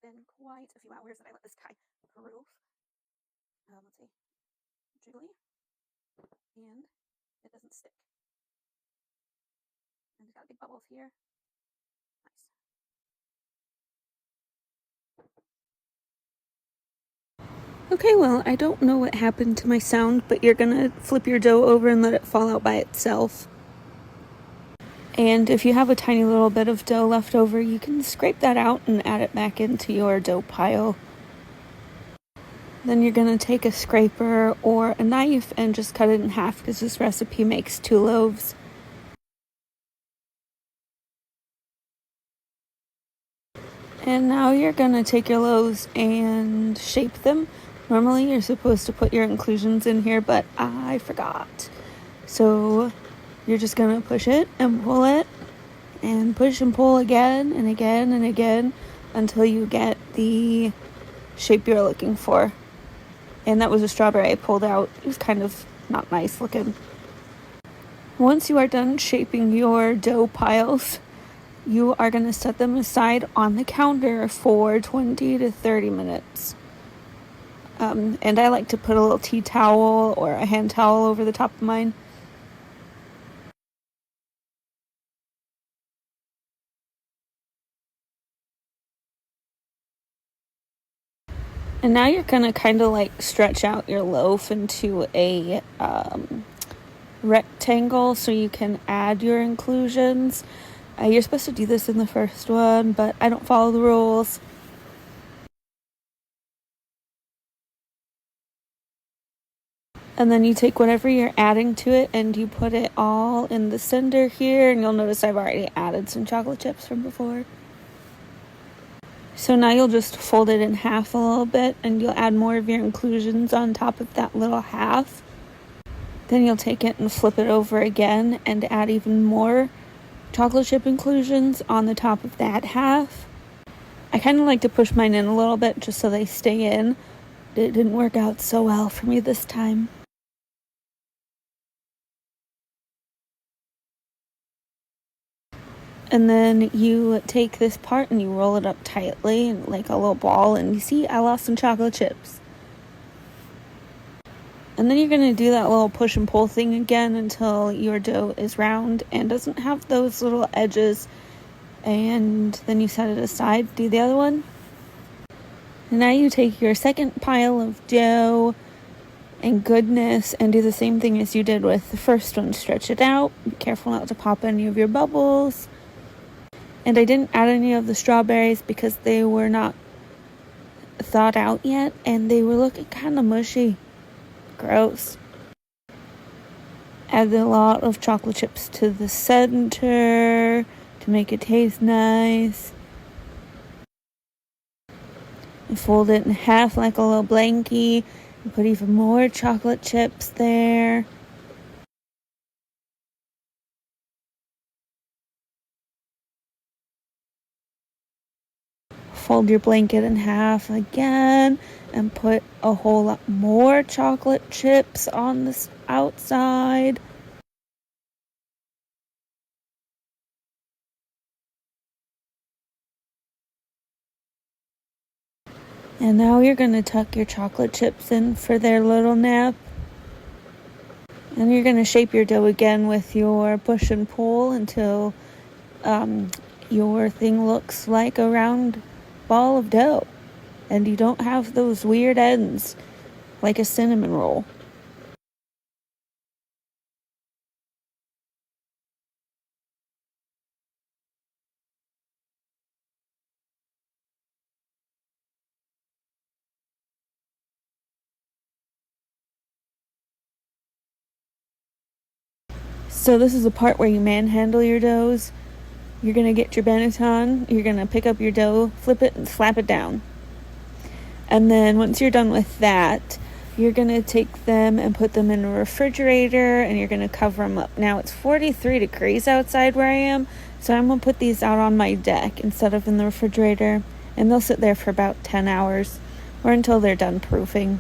been quite a few hours that I let this guy proof. Let's see, jiggly, and it doesn't stick. And it's got big bubbles here. Nice. Okay, well, I don't know what happened to my sound, but you're gonna flip your dough over and let it fall out by itself. And if you have a tiny little bit of dough left over, you can scrape that out and add it back into your dough pile. Then you're going to take a scraper or a knife and just cut it in half because this recipe makes 2 loaves. And now you're going to take your loaves and shape them. Normally you're supposed to put your inclusions in here, but I forgot. So you're just going to push it and pull it and push and pull again and again and again until you get the shape you're looking for. And that was a strawberry I pulled out. It was kind of not nice looking. Once you are done shaping your dough piles, you are going to set them aside on the counter for 20 to 30 minutes. And I like to put a little tea towel or a hand towel over the top of mine. And now you're going to kind of like stretch out your loaf into a rectangle so you can add your inclusions. You're supposed to do this in the first one, but I don't follow the rules. And then you take whatever you're adding to it and you put it all in the center here. And you'll notice I've already added some chocolate chips from before. So now you'll just fold it in half a little bit and you'll add more of your inclusions on top of that little half. Then you'll take it and flip it over again and add even more chocolate chip inclusions on the top of that half. I kind of like to push mine in a little bit just so they stay in. It didn't work out so well for me this time. And then you take this part and you roll it up tightly like a little ball, and you see I lost some chocolate chips. And then you're going to do that little push and pull thing again until your dough is round and doesn't have those little edges. And then you set it aside. Do the other one. And now you take your second pile of dough and goodness and do the same thing as you did with the first one. Stretch it out. Be careful not to pop any of your bubbles. And I didn't add any of the strawberries because they were not thawed out yet and they were looking kind of mushy. Gross. Add a lot of chocolate chips to the center to make it taste nice. And fold it in half like a little blankie and put even more chocolate chips there. Fold your blanket in half again and put a whole lot more chocolate chips on the outside. And now you're going to tuck your chocolate chips in for their little nap. And you're going to shape your dough again with your push and pull until your thing looks like a round ball of dough. And you don't have those weird ends like a cinnamon roll. So this is the part where you manhandle your doughs. You're going to get your Benetton, you're going to pick up your dough, flip it, and slap it down. And then once you're done with that, you're going to take them and put them in a refrigerator and you're going to cover them up. Now it's 43 degrees outside where I am, so I'm going to put these out on my deck instead of in the refrigerator. And they'll sit there for about 10 hours or until they're done proofing.